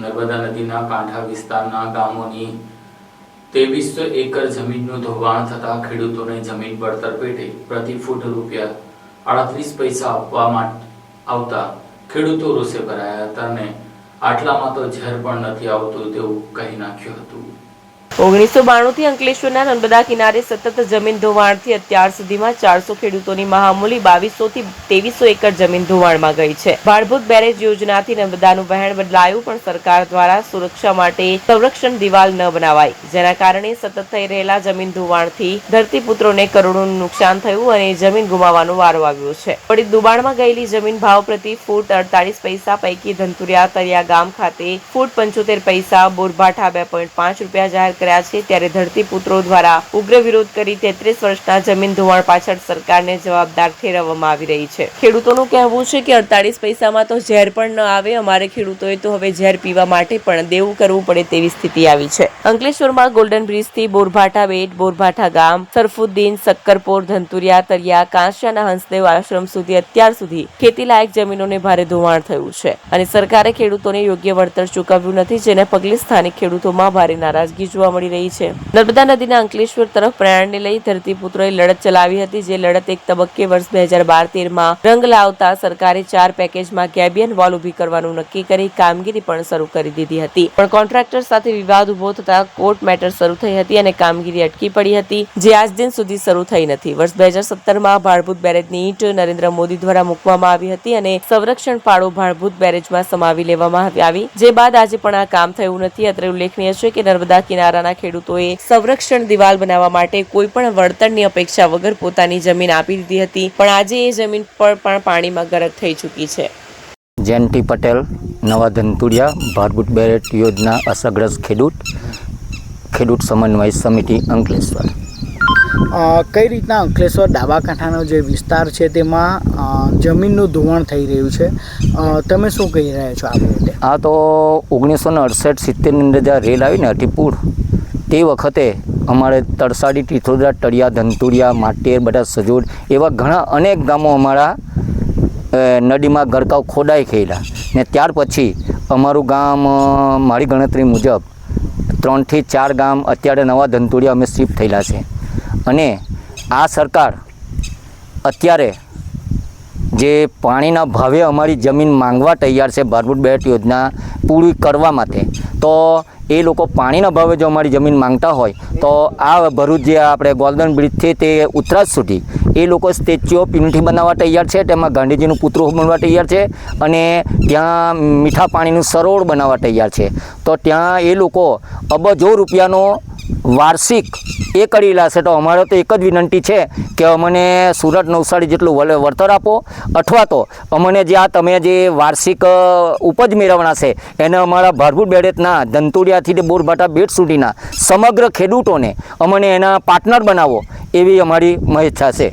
નર્મદા નદીના કાંઠા વિસ્તારના ગામોની 2300 એકર જમીનનું ધોવાણ થતા ખેડૂતોને જમીન પડતર પેટે પ્રતિ ફૂટ ₹38 આપવામાં આવતા ખેડૂતો રોષે ભરાયા હતા અને આટલામાં તો ઝેર પણ નથી આવતું તેવું કહી નાખ્યું હતું। 1992 થી અંકલેશ્વરના નર્મદા કિનારે સતત જમીન ધોવાણથી અત્યાર સુધીમાં 400 ખેડૂતોની મામૂલી 2200 થી 2300 એકર જમીન ધોવાણમાં ગઈ છે। ભાડભૂત બેરેજ યોજનાથી નર્મદાનું વહેણ બદલાયું, પણ સરકાર દ્વારા સુરક્ષા માટે સંરક્ષણ દિવાલ ન બનાવાઈ, જેના કારણે સતત થઈ રહેલા જમીન ધોવાણથી ધરતીપુત્રોને કરોડોનું નુકસાન થયું અને જમીન ગુમાવવાનો વારો આવ્યો છે। વળી દુબાણમાં ગયેલી જમીન ભાવ પ્રતિ ફૂટ 48 પૈસા પૈકી ધનતુરિયા તરિયા ગામ ખાતે ફૂટ 75 પૈસા, બોરભાઠા 2.5 રૂપિયા જાહેર કર્યા છે। ત્યારે ધરતીપુત્રો દ્વારા ઉગ્ર વિરોધ કરી 33 વર્ષના જમીન ધોવાણ પાછળ સરકારને જવાબદાર ઠેરવવામાં આવી રહી છે। ખેડૂતોનું કહેવું છે કે 48 પૈસામાં તો ઝેર પણ ન આવે, અમારે ખેડૂતોએ તો હવે ઝેર પીવા માટે પણ દેવું કરવું પડે તેવી સ્થિતિ આવી છે। અંકલેશ્વરમાં ગોલ્ડન બ્રિજથી બોરભાઠા બેટ, બોરભાઠા ગામ, સરફુદ્દીન, સક્કરપોર, ધનતુરિયા તરિયા, કાંસિયાના હંસદેવ આશ્રમ સુધી અત્યાર સુધી ખેતીલાયક જમીનોને ભારે ધોવાણ થયું છે અને સરકારે ખેડૂતોને યોગ્ય વળતર ચૂકવ્યું નથી, જેને પગલે સ્થાનિક ખેડૂતોમાં ભારે નારાજગી જોવા મળી રહી છે। નર્મદા નદીના અંકલેશ્વર તરફ પ્રયાણને લઈ ધરતીપુત્રોએ લડત ચલાવી હતી, જે લડત એક તબક્કે વર્ષ 2012-13માં રંગ લાવતા સરકારે 4 પેકેજમાં ગેબિયન વોલ ઊભી કરવાનું નક્કી કરી કામગીરી પણ શરૂ કરી દીધી હતી, પણ કોન્ટ્રાક્ટર સાથે વિવાદ ઉભો થતા કોર્ટ મેટર શરૂ થઈ હતી અને કામગીરી અટકી પડી હતી, જે આજ દિન સુધી શરૂ થઈ નથી। વર્ષ 2017માં ભાડભૂત બેરેજની ઈંટ નરેન્દ્ર મોદી દ્વારા મૂકવામાં આવી હતી અને સંરક્ષણ ફાળો ભાડભૂત બેરેજમાં સમાવી લેવામાં આવી, જે બાદ આજે પણ આ કામ થયું નથી। અત્રે ઉલ્લેખનીય છે કે નર્મદા કિનારાના ખેડૂતોએ સંરક્ષણ દિવાલ બનાવવા માટે કોઈ પણ વળતરની અપેક્ષા વગર પોતાની જમીન આપી દીધી હતી, પણ આજે એ જમીન પર પણ પાણીમાં ગરક થઈ ચૂકી છે। જયંતિ પટેલ, નવા ધનતુરિયા, ભાડભૂત બેરેજ યોજના અસરગ્રસ્ત ખેડૂત સમન્વય સમિતિ અંકલેશ્વર। કઈ રીતના અંકલેશ્વર ડાબા કાંઠાનો જે વિસ્તાર છે તેમાં જમીનનું ધોવાણ થઈ રહ્યું છે, તમે શું કહી રહ્યા છો આ બાબતે? આ તો 1968-70ની અંદર જ્યારે રેલ આવી ને અટીપુર, તે વખતે અમારે તરસાડી, ટીથોદરા, તળિયા, ધનતુરિયા, માટેર, બધા સજોડ એવા ઘણા અનેક ગામો અમારા નદીમાં ગરકાવ ખોદાઈ ગયેલા ને ત્યાર પછી અમારું ગામ મારી ગણતરી મુજબ 3 થી 4 ગામ અત્યારે નવા ધનતુરિયા અમે શિફ્ટ થયેલા છે અને આ સરકાર અત્યારે જે પાણીના ભાવે અમારી જમીન માંગવા તૈયાર છે ભાડભૂત બેરેજ યોજના પૂરી કરવા માટે, તો એ લોકો પાણીના ભાવે જો અમારી જમીન માંગતા હોય તો આ ભરૂચ જે આપણે ગોલ્ડન બ્રિજથી તે ઉત્તરાજ સુધી એ લોકો સ્ટેચ્યુ ઓફ યુનિટી બનાવવા તૈયાર છે, તેમાં ગાંધીજીનું પુતળું બનવા તૈયાર છે અને ત્યાં મીઠા પાણીનું સરોવર બનાવવા તૈયાર છે। તો ત્યાં એ લોકો અબજો રૂપિયાનો વાર્ષિક એ કરેલા છે, તો અમારે તો એક જ વિનંતી છે કે અમને સુરત નવસારી જેટલું વળતર આપો, અથવા તો અમને જે આ તમે જે વાર્ષિક ઉપજ મેળવણા છે એને અમારા ભાડભૂત બેરેજના ધનતુરિયાથી બોરભાઠા બેટ સુધીના સમગ્ર ખેડૂતોને અમને એના પાર્ટનર બનાવો, એવી અમારી ઈચ્છા છે।